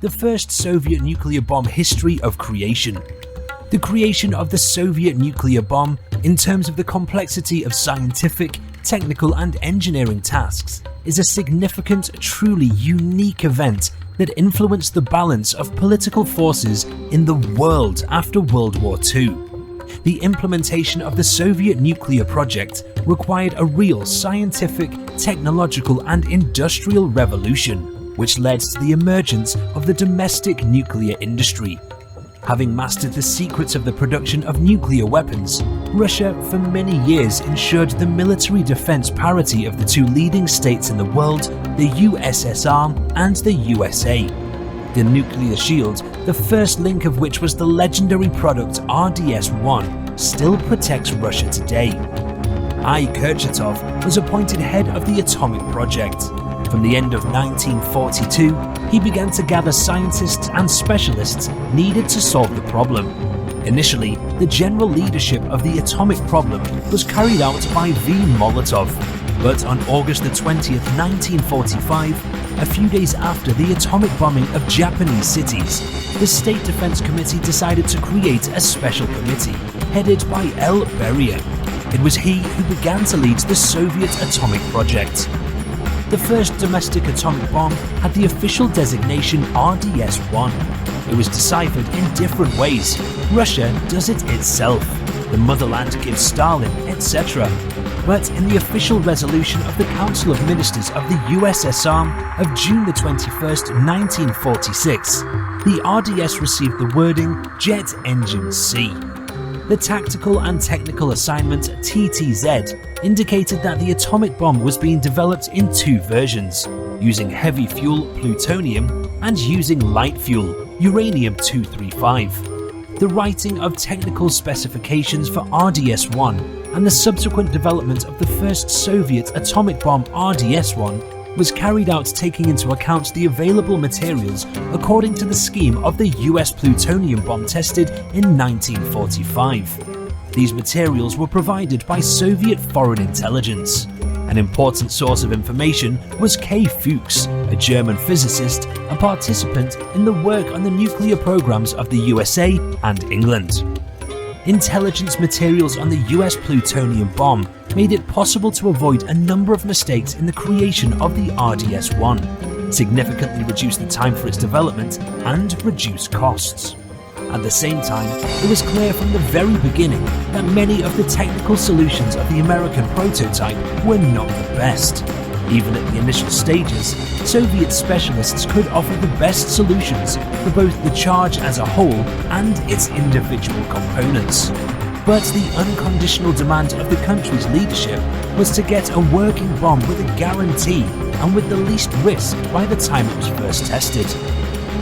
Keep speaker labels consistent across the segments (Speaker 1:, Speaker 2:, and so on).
Speaker 1: the first Soviet nuclear bomb history of creation. The creation of the Soviet nuclear bomb, in terms of the complexity of scientific, technical and engineering tasks, is a significant, truly unique event that influenced the balance of political forces in the world after World War II. The implementation of the Soviet nuclear project required a real scientific, technological and industrial revolution, which led to the emergence of the domestic nuclear industry. Having mastered the secrets of the production of nuclear weapons, Russia for many years ensured the military defense parity of the two leading states in the world, the USSR and the USA. The nuclear shield, the first link of which was the legendary product RDS-1, still protects Russia today. I. Kurchatov was appointed head of the atomic project. From the end of 1942, he began to gather scientists and specialists needed to solve the problem. Initially, the general leadership of the atomic problem was carried out by V. Molotov, but on August 20th, 1945, a few days after the atomic bombing of Japanese cities, the State Defense Committee decided to create a special committee, headed by L. Beria. It was he who began to lead the Soviet atomic project. The first domestic atomic bomb had the official designation RDS-1. It was deciphered in different ways. Russia does it itself, the motherland gives Stalin, etc. But in the official resolution of the Council of Ministers of the USSR of June 21st, 1946, the RDS received the wording Jet Engine C. The Tactical and Technical Assignment TTZ indicated that the atomic bomb was being developed in two versions, using heavy fuel plutonium and using light fuel uranium-235. The writing of technical specifications for RDS-1 and the subsequent development of the first Soviet atomic bomb RDS-1 was carried out taking into account the available materials according to the scheme of the US plutonium bomb tested in 1945. These materials were provided by Soviet foreign intelligence. An important source of information was K. Fuchs, a German physicist, a participant in the work on the nuclear programs of the USA and England. Intelligence materials on the US plutonium bomb made it possible to avoid a number of mistakes in the creation of the RDS-1, significantly reduce the time for its development, and reduce costs. At the same time, it was clear from the very beginning that many of the technical solutions of the American prototype were not the best. Even at the initial stages, Soviet specialists could offer the best solutions for both the charge as a whole and its individual components. But the unconditional demand of the country's leadership was to get a working bomb with a guarantee and with the least risk by the time it was first tested.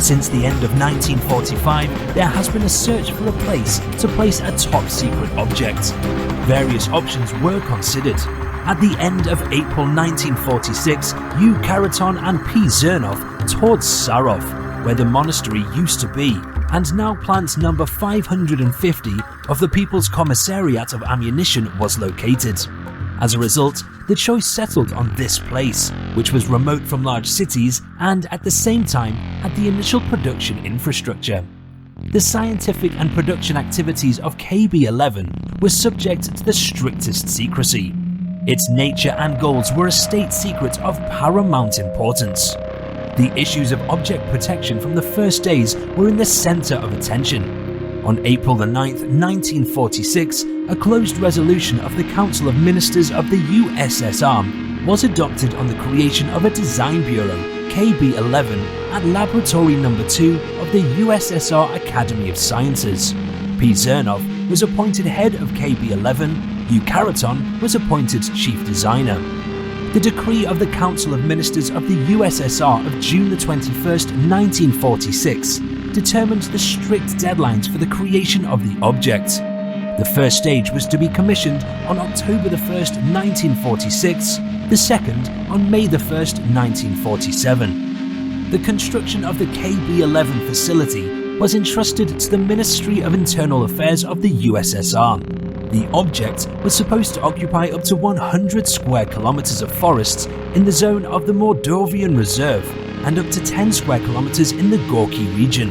Speaker 1: Since the end of 1945, there has been a search for a place to place a top-secret object. Various options were considered. At the end of April 1946, U. Karaton and P. Zernov toured Sarov, where the monastery used to be, and now plant number 550 of the People's Commissariat of Ammunition was located. As a result, the choice settled on this place, which was remote from large cities and at the same time had the initial production infrastructure. The scientific and production activities of KB-11 were subject to the strictest secrecy. Its nature and goals were a state secret of paramount importance. The issues of object protection from the first days were in the center of attention. On April 9, 1946, a closed resolution of the Council of Ministers of the USSR was adopted on the creation of a design bureau, KB-11, at Laboratory No. 2 of the USSR Academy of Sciences. P. Zernov was appointed head of KB-11, U. Karaton was appointed chief designer. The decree of the Council of Ministers of the USSR of June 21, 1946, determined the strict deadlines for the creation of the object. The first stage was to be commissioned on October 1, 1946, the second on May 1, 1947. The construction of the KB-11 facility was entrusted to the Ministry of Internal Affairs of the USSR. The object was supposed to occupy up to 100 square kilometers of forests in the zone of the Mordovian Reserve and up to 10 square kilometers in the Gorky region.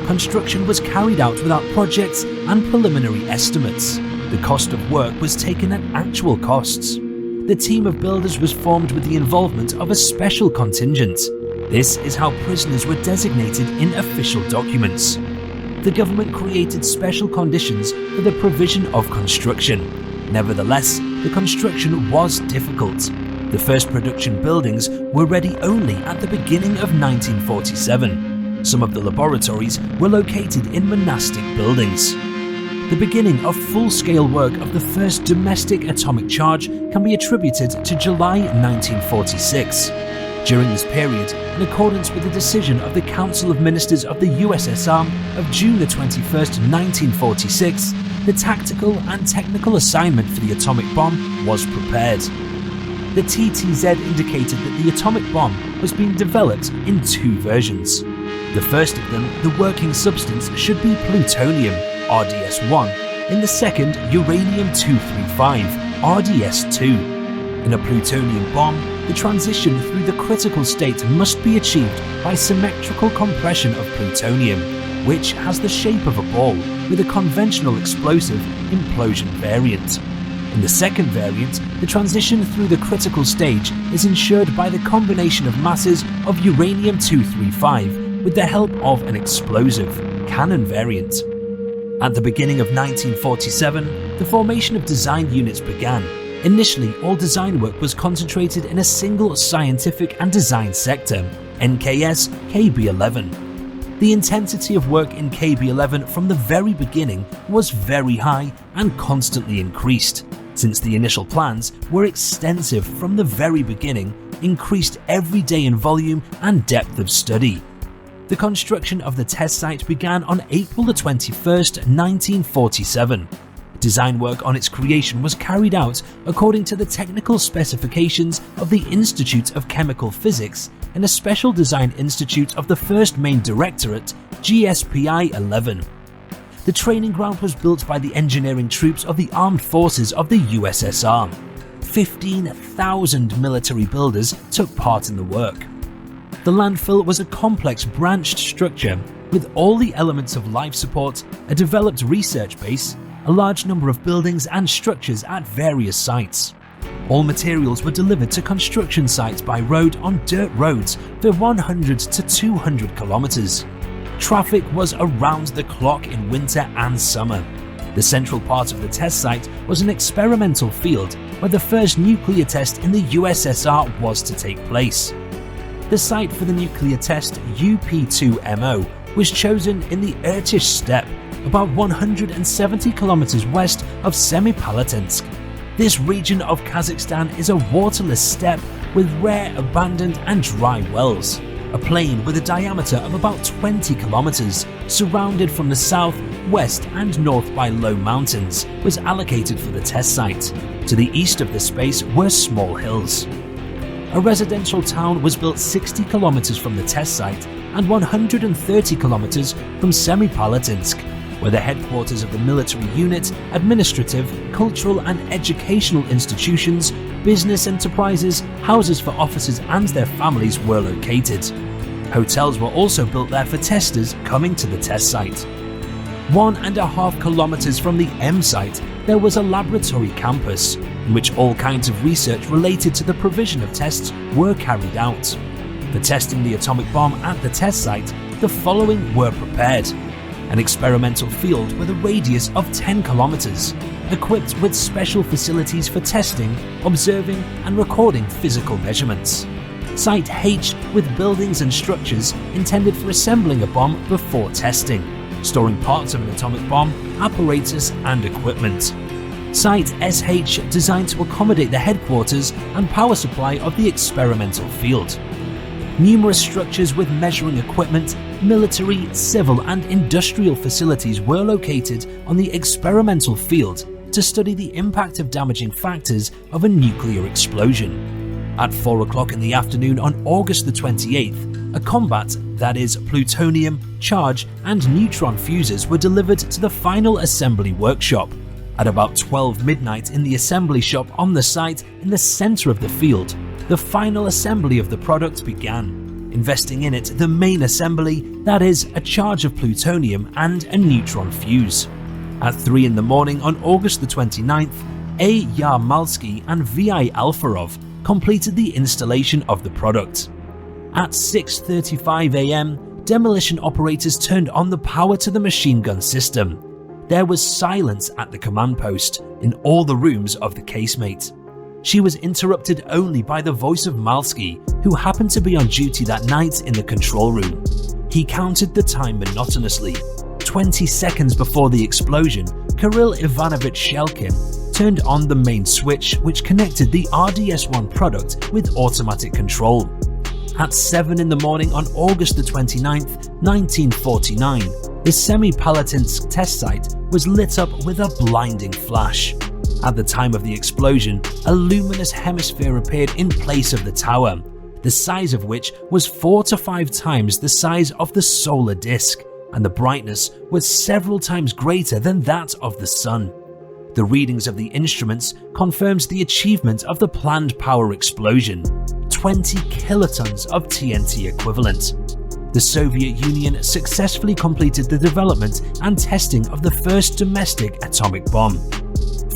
Speaker 1: Construction was carried out without projects and preliminary estimates. The cost of work was taken at actual costs. The team of builders was formed with the involvement of a special contingent. This is how prisoners were designated in official documents. The government created special conditions for the provision of construction. Nevertheless, the construction was difficult. The first production buildings were ready only at the beginning of 1947. Some of the laboratories were located in monastic buildings. The beginning of full-scale work of the first domestic atomic charge can be attributed to July 1946. During this period, in accordance with the decision of the Council of Ministers of the USSR of June 21, 1946, the tactical and technical assignment for the atomic bomb was prepared. The TTZ indicated that the atomic bomb was being developed in two versions. The first of them, the working substance, should be plutonium, RDS-1, in the second, uranium-235, RDS-2. In a plutonium bomb, the transition through the critical state must be achieved by symmetrical compression of plutonium, which has the shape of a ball with a conventional explosive implosion variant. In the second variant, the transition through the critical stage is ensured by the combination of masses of uranium-235 with the help of an explosive, cannon variant. At the beginning of 1947, the formation of design units began. Initially, all design work was concentrated in a single scientific and design sector, NKS KB11. The intensity of work in KB11 from the very beginning was very high and constantly increased, since the initial plans were extensive from the very beginning, increased every day in volume and depth of study. The construction of the test site began on April 21, 1947. Design work on its creation was carried out according to the technical specifications of the Institute of Chemical Physics and a special design institute of the First Main Directorate, GSPI 11. The training ground was built by the engineering troops of the armed forces of the USSR. 15,000 military builders took part in the work. The landfill was a complex branched structure with all the elements of life support, a developed research base, a large number of buildings and structures at various sites. All materials were delivered to construction sites by road on dirt roads for 100 to 200 kilometers. Traffic was around the clock in winter and summer. The central part of the test site was an experimental field where the first nuclear test in the USSR was to take place. The site for the nuclear test, UP2MO, was chosen in the Irtysh steppe, about 170 kilometers west of Semipalatinsk. This region of Kazakhstan is a waterless steppe with rare abandoned and dry wells. A plain with a diameter of about 20 kilometers, surrounded from the south, west and north by low mountains, was allocated for the test site. To the east of the space were small hills. A residential town was built 60 kilometers from the test site and 130 kilometers from Semipalatinsk, where the headquarters of the military unit, administrative, cultural and educational institutions, business enterprises, houses for officers and their families were located. Hotels were also built there for testers coming to the test site. 1.5 kilometers from the M site, there was a laboratory campus, in which all kinds of research related to the provision of tests were carried out. For testing the atomic bomb at the test site, the following were prepared. An experimental field with a radius of 10 kilometers, equipped with special facilities for testing, observing and recording physical measurements. Site H with buildings and structures intended for assembling a bomb before testing, storing parts of an atomic bomb, apparatus and equipment. Site SH designed to accommodate the headquarters and power supply of the experimental field. Numerous structures with measuring equipment, military, civil and industrial facilities were located on the experimental field to study the impact of damaging factors of a nuclear explosion. At 4 o'clock in the afternoon on August the 28th, a combat, that is plutonium, charge and neutron fuses were delivered to the final assembly workshop. At about 12 midnight in the assembly shop on the site in the center of the field, the final assembly of the product began. investing in it the main assembly, that is, a charge of plutonium and a neutron fuse. At 3 in the morning on August the 29th, A. Yarmalsky and V.I. Alfarov completed the installation of the product. At 6:35 a.m., demolition operators turned on the power to the machine gun system. There was silence at the command post in all the rooms of the casemate. She was interrupted only by the voice of Malsky, who happened to be on duty that night in the control room. He counted the time monotonously. 20 seconds before the explosion, Kirill Ivanovich Shelkin turned on the main switch which connected the RDS-1 product with automatic control. At 7 in the morning on August the 29th, 1949, the Semipalatinsk test site was lit up with a blinding flash. At the time of the explosion, a luminous hemisphere appeared in place of the tower, the size of which was 4 to 5 times the size of the solar disk, and the brightness was several times greater than that of the sun. The readings of the instruments confirms the achievement of the planned power explosion, 20 kilotons of TNT equivalent. The Soviet Union successfully completed the development and testing of the first domestic atomic bomb.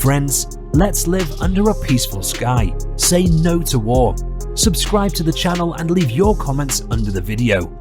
Speaker 1: Friends, let's live under a peaceful sky. Say no to war. Subscribe to the channel and leave your comments under the video.